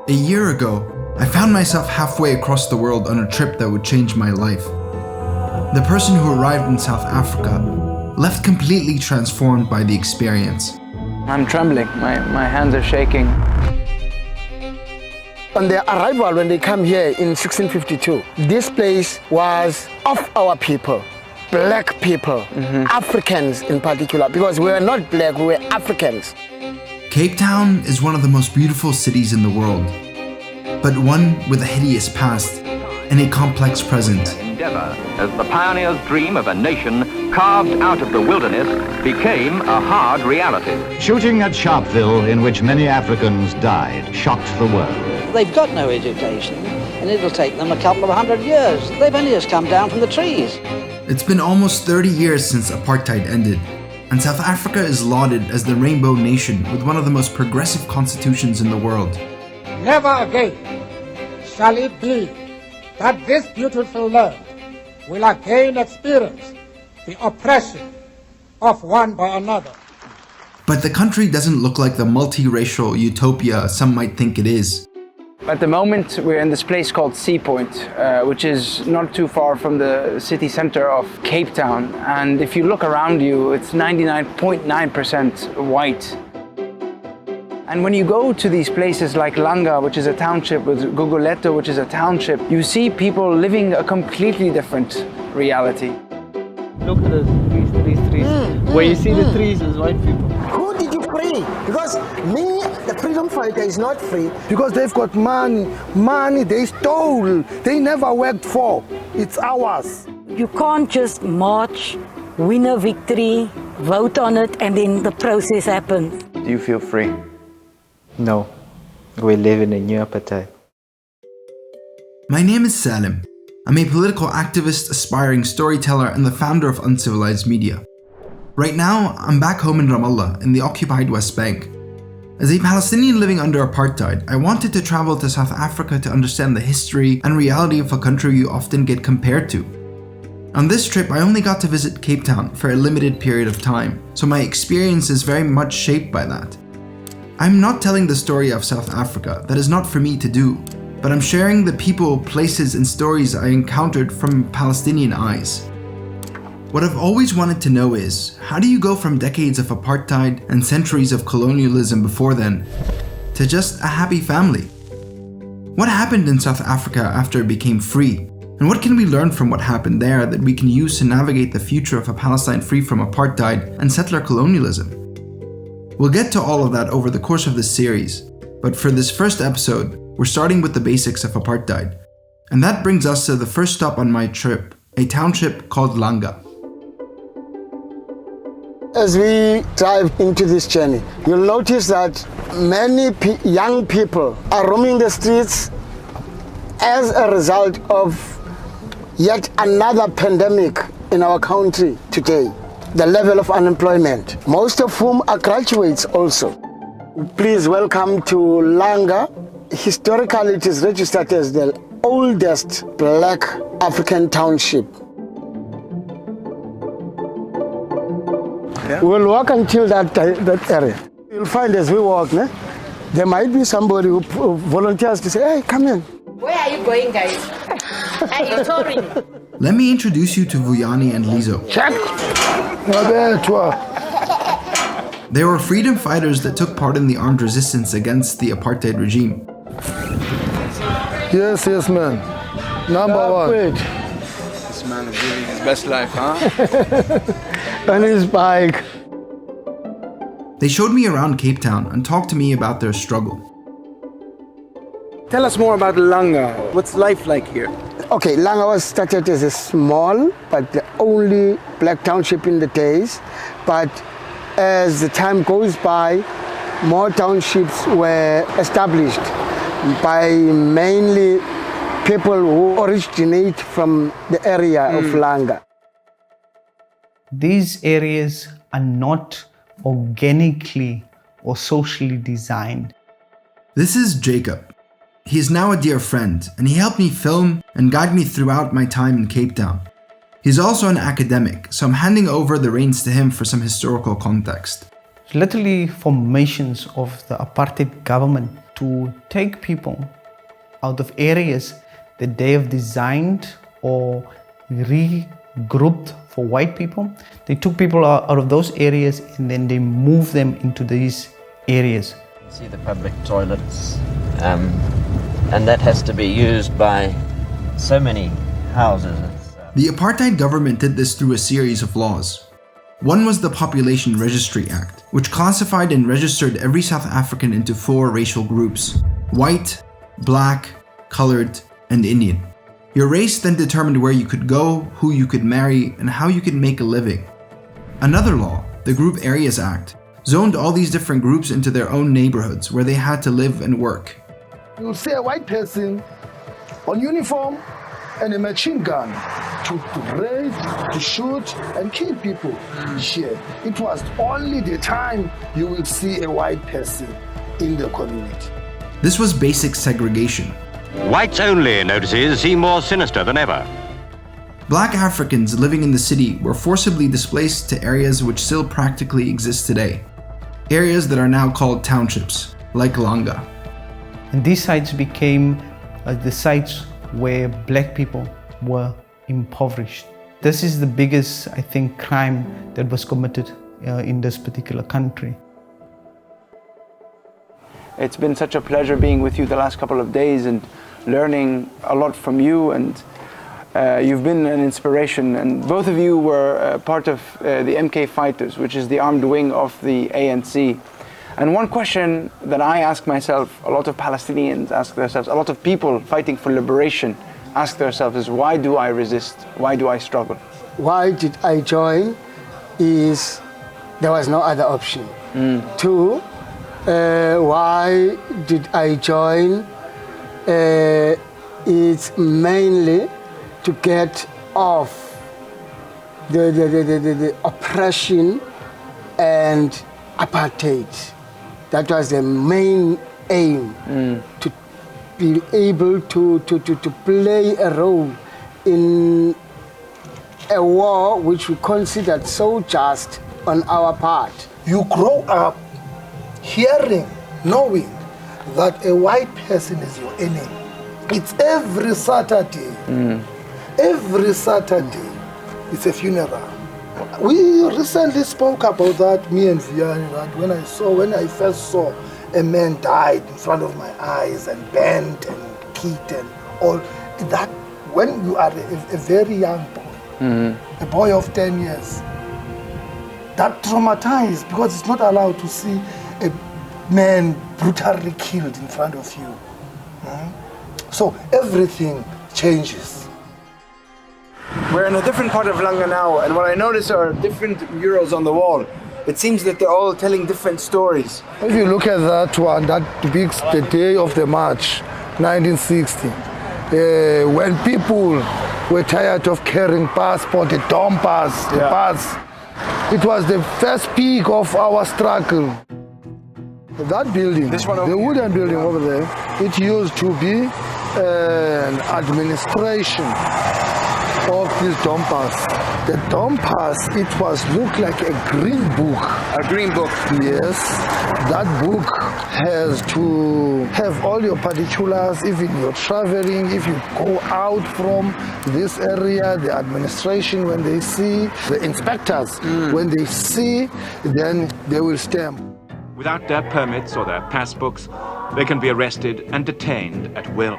A year ago, I found myself halfway across the world on a trip that would change my life. The person who arrived in South Africa left completely transformed by the experience. I'm trembling, my hands are shaking. On their arrival, when they come here in 1652, this place was of our people, black people, Africans in particular, because we were not black, we were Africans. Cape Town is one of the most beautiful cities in the world, but one with a hideous past and a complex present. Endeavor, as the pioneer's dream of a nation carved out of the wilderness became a hard reality. Shooting at Sharpeville, in which many Africans died, shocked the world. They've got no education, and it'll take them a couple of 100 years. They've only just come down from the trees. It's been almost 30 years since apartheid ended, and South Africa is lauded as the Rainbow Nation with one of the most progressive constitutions in the world. Never again shall it be that this beautiful land will again experience the oppression of one by another. But the country doesn't look like the multiracial utopia some might think it is. At the moment, we're in this place called Sea Point, which is not too far from the city center of Cape Town. And if you look around you, it's 99.9% white. And when you go to these places like Langa, which is a township, with Cloete, which is a township, you see people living a completely different reality. Look at these trees. Where you see the trees is white people. Who did you free? Because me, the freedom fighter, is not free. Because they've got money they stole, they never worked for. It's ours. You can't just march, win a victory, vote on it, and then the process happens. Do you feel free? No, we live in a new apartheid. My name is Salem. I'm a political activist, aspiring storyteller, and the founder of Uncivilized Media. Right now, I'm back home in Ramallah, in the occupied West Bank. As a Palestinian living under apartheid, I wanted to travel to South Africa to understand the history and reality of a country you often get compared to. On this trip, I only got to visit Cape Town for a limited period of time, so my experience is very much shaped by that. I'm not telling the story of South Africa, that is not for me to do, but I'm sharing the people, places, and stories I encountered from Palestinian eyes. What I've always wanted to know is, how do you go from decades of apartheid and centuries of colonialism before then, to just a happy family? What happened in South Africa after it became free? And what can we learn from what happened there that we can use to navigate the future of a Palestine free from apartheid and settler colonialism? We'll get to all of that over the course of this series, but for this first episode, we're starting with the basics of apartheid. And that brings us to the first stop on my trip, a township called Langa. As we dive into this journey, you'll notice that many young people are roaming the streets as a result of yet another pandemic in our country today. The level of unemployment, most of whom are graduates also. Please welcome to Langa. Historically, it is registered as the oldest black African township. Yeah. We'll walk until that area. You'll find as we walk, there might be somebody who volunteers to say, hey, come in. Where are you going, guys? Are you touring? Let me introduce you to Vuyani and Lizo. Check. They were freedom fighters that took part in the armed resistance against the apartheid regime. Yes, man. Number one. This man is living his best life, huh? On his bike. They showed me around Cape Town and talked to me about their struggle. Tell us more about Langa. What's life like here? Okay, Langa was started as a small, but the only black township in the days. But as the time goes by, more townships were established by mainly people who originate from the area of Langa. These areas are not organically or socially designed. This is Jacob. He is now a dear friend, and he helped me film and guide me throughout my time in Cape Town. He's also an academic, so I'm handing over the reins to him for some historical context. Literally formations of the apartheid government to take people out of areas that they have designed or regrouped for white people. They took people out of those areas and then they moved them into these areas. See the public toilets, and that has to be used by so many houses. The apartheid government did this through a series of laws. One was the Population Registry Act, which classified and registered every South African into 4 racial groups: white, black, colored, and Indian. Your race then determined where you could go, who you could marry, and how you could make a living. Another law, the Group Areas Act, zoned all these different groups into their own neighborhoods where they had to live and work. You'll see a white person on uniform and a machine gun to raid, to shoot and kill people. Here, it was only the time you will see a white person in the community. This was basic segregation. Whites only notices seem more sinister than ever. Black Africans living in the city were forcibly displaced to areas which still practically exist today. Areas that are now called townships, like Langa. And these sites became the sites where black people were impoverished. This is the biggest, I think, crime that was committed in this particular country. It's been such a pleasure being with you the last couple of days and learning a lot from you, and you've been an inspiration, and both of you were part of the MK Fighters, which is the armed wing of the ANC. And one question that I ask myself, a lot of Palestinians ask themselves, a lot of people fighting for liberation ask themselves is, why do I resist? Why do I struggle? Why did I join? Is there was no other option. 2, why did I join? It's mainly to get off the oppression and apartheid. That was the main aim, to be able to play a role in a war which we considered so just on our part. You grow up hearing, knowing that a white person is your enemy. It's every Saturday. Every Saturday, it's a funeral. We recently spoke about that, me and Vianney, that when I first saw a man died in front of my eyes and bent and kicked and all that, when you are a very young boy, a boy of 10 years, that traumatized, because it's not allowed to see a man brutally killed in front of you. So everything changes. We're in a different part of Langa now, and what I notice are different murals on the wall. It seems that they're all telling different stories. If you look at that one, that depicts the day of the march, 1960, when people were tired of carrying passport, the dome pass, the pass. It was the first peak of our struggle. That building, the wooden building over there, it used to be an administration of this dome pass. The dome pass, it looked like a green book. A green book? Yes. That book has to have all your particulars, even you're traveling, if you go out from this area, the administration, when they see, the inspectors, when they see, then they will stamp. Without their permits or their passbooks, they can be arrested and detained at will.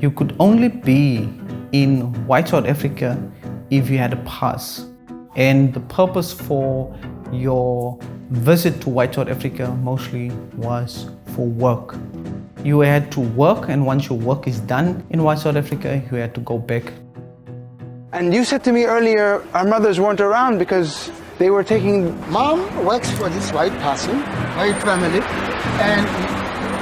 You could only be in white South Africa if you had a pass. And the purpose for your visit to white South Africa mostly was for work. You had to work, and once your work is done in white South Africa, you had to go back. And you said to me earlier, our mothers weren't around because they were taking... Mom works for this white person, white family, and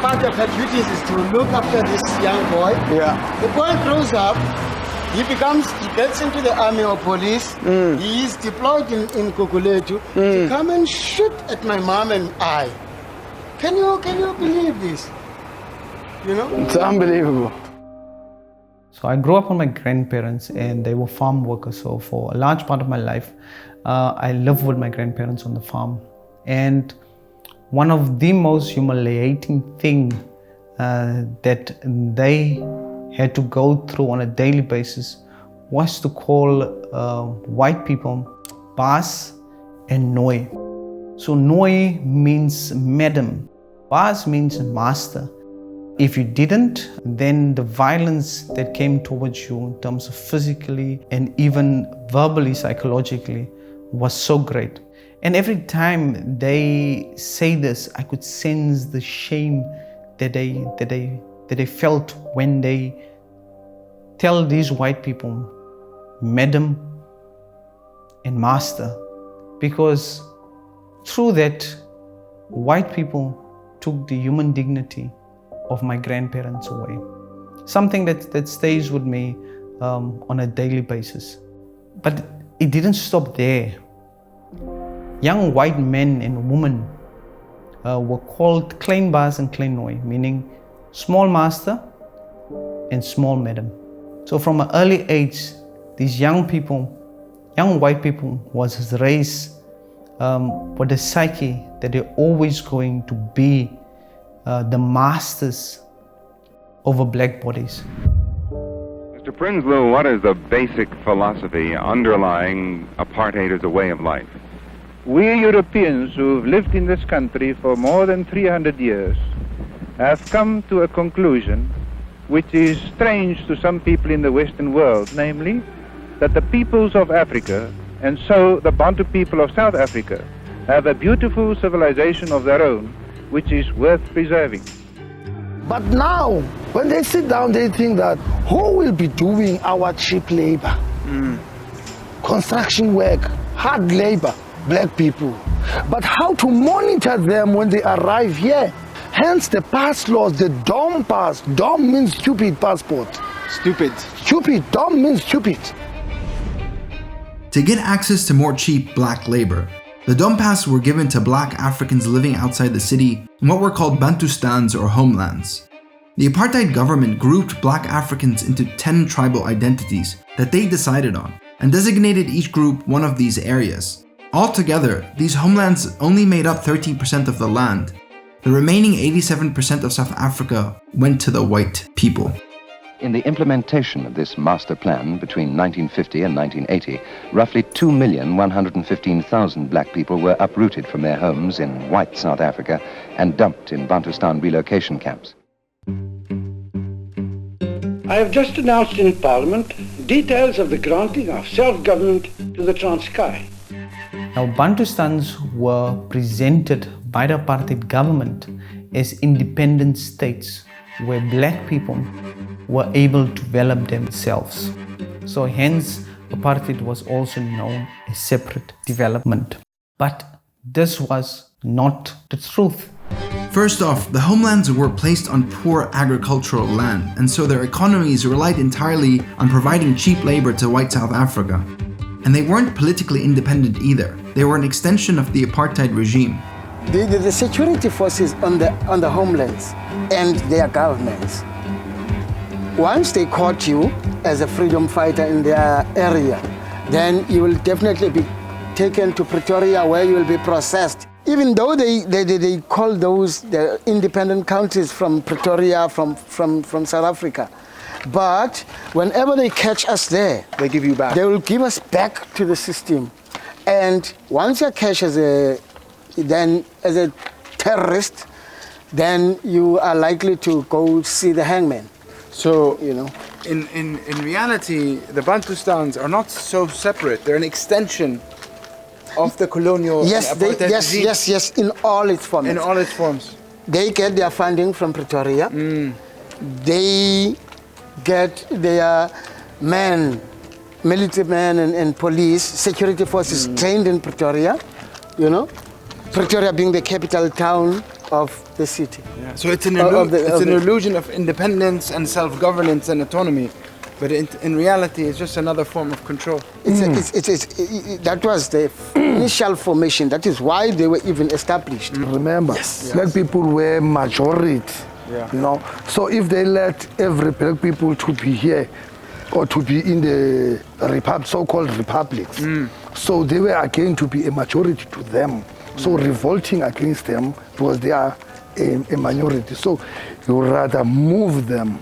part of her duties is to look after this young boy. Yeah. The boy grows up, he gets into the army or police, he is deployed in Cloete to come and shoot at my mom and I. Can you believe this? You know? It's unbelievable. So I grew up with my grandparents, and they were farm workers. So for a large part of my life, I lived with my grandparents on the farm. And one of the most humiliating things that they had to go through on a daily basis was to call white people Baas and Noi. So Noi means madam, Baas means master. If you didn't, then the violence that came towards you in terms of physically and even verbally, psychologically, was so great. And every time they say this, I could sense the shame that they felt when they tell these white people, madam and master, because through that, white people took the human dignity of my grandparents away. Something that stays with me on a daily basis. But it didn't stop there. Young white men and women were called klein baas and klein noi, meaning small master and small madam. So from an early age, these young white people was raised with the psyche that they're always going to be the masters over black bodies. Mr. Prinsloo, what is the basic philosophy underlying apartheid as a way of life? We Europeans who've lived in this country for more than 300 years have come to a conclusion which is strange to some people in the Western world, namely that the peoples of Africa, and so the Bantu people of South Africa, have a beautiful civilization of their own which is worth preserving. But now, when they sit down, they think that who will be doing our cheap labor? Construction work, hard labor, black people. But how to monitor them when they arrive here? Hence the pass laws, the DOM pass. DOM means stupid passport. Stupid. Stupid, DOM means stupid. To get access to more cheap black labor, the Dom Pass were given to black Africans living outside the city in what were called Bantustans or homelands. The apartheid government grouped black Africans into 10 tribal identities that they decided on and designated each group one of these areas. Altogether, these homelands only made up 13% of the land. The remaining 87% of South Africa went to the white people. In the implementation of this master plan between 1950 and 1980, roughly 2,115,000 black people were uprooted from their homes in white South Africa and dumped in Bantustan relocation camps. I have just announced in Parliament details of the granting of self-government to the Transkei. Now, Bantustans were presented by the apartheid government as independent states where black people were able to develop themselves. So hence, apartheid was also known as separate development. But this was not the truth. First off, the homelands were placed on poor agricultural land, and so their economies relied entirely on providing cheap labor to white South Africa. And they weren't politically independent either. They were an extension of the apartheid regime. The security forces on the homelands and their governments, once they caught you as a freedom fighter in their area, then you will definitely be taken to Pretoria where you will be processed. Even though they call those the independent countries from Pretoria, from South Africa. But whenever they catch us there, they give you back. They will give us back to the system. And once you're catch as a terrorist, then you are likely to go see the hangman. So, you know, in reality, the Bantustans are not so separate. They're an extension of the colonial apartheid regime. Yes, in all its forms. In all its forms. They get their funding from Pretoria. They get their men, military men and police, security forces trained in Pretoria, you know. Pretoria being the capital town of the city. Yeah. So it's an illusion of independence and self-governance and autonomy, but in reality, it's just another form of control. That was the initial formation. That is why they were even established. Remember, black people were majority, you know. So if they let every black people to be here, or to be in the so-called republics, so they were again to be a majority to them. So revolting against them because they are a minority. So you rather move them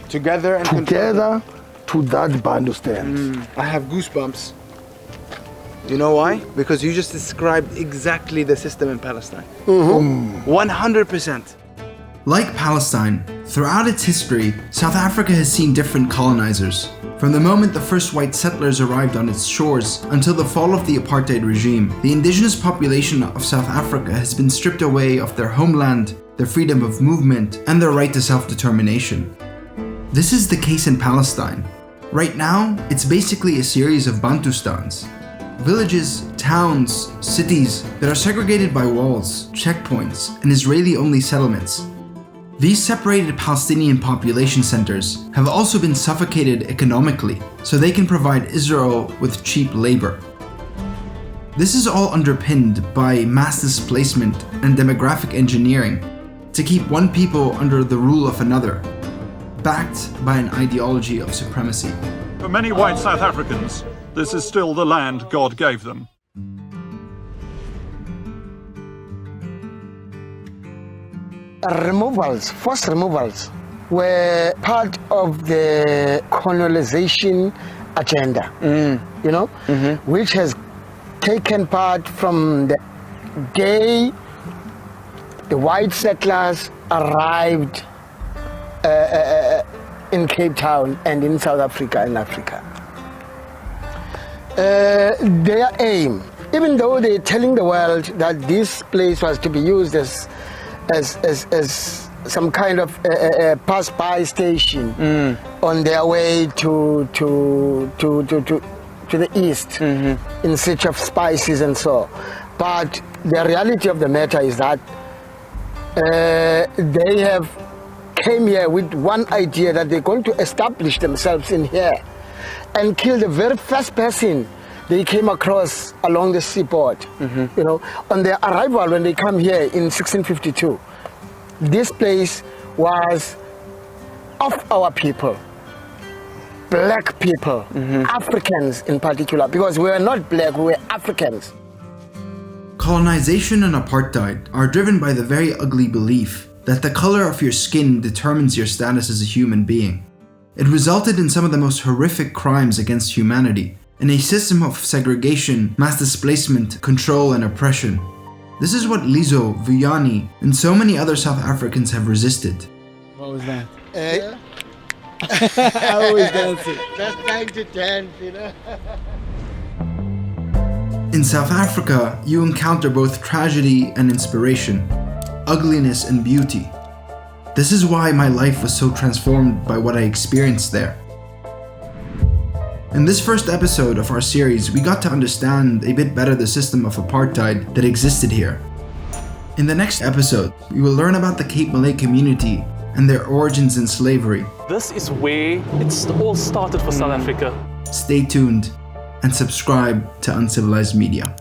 together to that Bantu stand. I have goosebumps. You know why? Because you just described exactly the system in Palestine. 100%. Like Palestine, throughout its history, South Africa has seen different colonizers. From the moment the first white settlers arrived on its shores until the fall of the apartheid regime, the indigenous population of South Africa has been stripped away of their homeland, their freedom of movement, and their right to self-determination. This is the case in Palestine. Right now, it's basically a series of Bantustans. Villages, towns, cities that are segregated by walls, checkpoints, and Israeli-only settlements. These separated Palestinian population centers have also been suffocated economically so they can provide Israel with cheap labor. This is all underpinned by mass displacement and demographic engineering to keep one people under the rule of another, backed by an ideology of supremacy. For many white South Africans, this is still the land God gave them. Forced removals, were part of the colonization agenda, which has taken part from the day the white settlers arrived in Cape Town and in South Africa and Africa. Their aim, even though they're telling the world that this place was to be used as some kind of a pass-by station on their way to the east in search of spices and so. But the reality of the matter is that they have came here with one idea that they're going to establish themselves in here and kill the very first person they came across along the seaboard. On their arrival when they come here in 1652, this place was of our people, black people, Africans in particular, because we were not black, we were Africans. Colonization and apartheid are driven by the very ugly belief that the color of your skin determines your status as a human being. It resulted in some of the most horrific crimes against humanity, in a system of segregation, mass displacement, control, and oppression. This is what Lizo, Vuyani, and so many other South Africans have resisted. What was that? I always dancing. Just trying to dance, In South Africa, you encounter both tragedy and inspiration, ugliness and beauty. This is why my life was so transformed by what I experienced there. In this first episode of our series, we got to understand a bit better the system of apartheid that existed here. In the next episode, we will learn about the Cape Malay community and their origins in slavery. This is where it all started for South Africa. Stay tuned and subscribe to Uncivilized Media.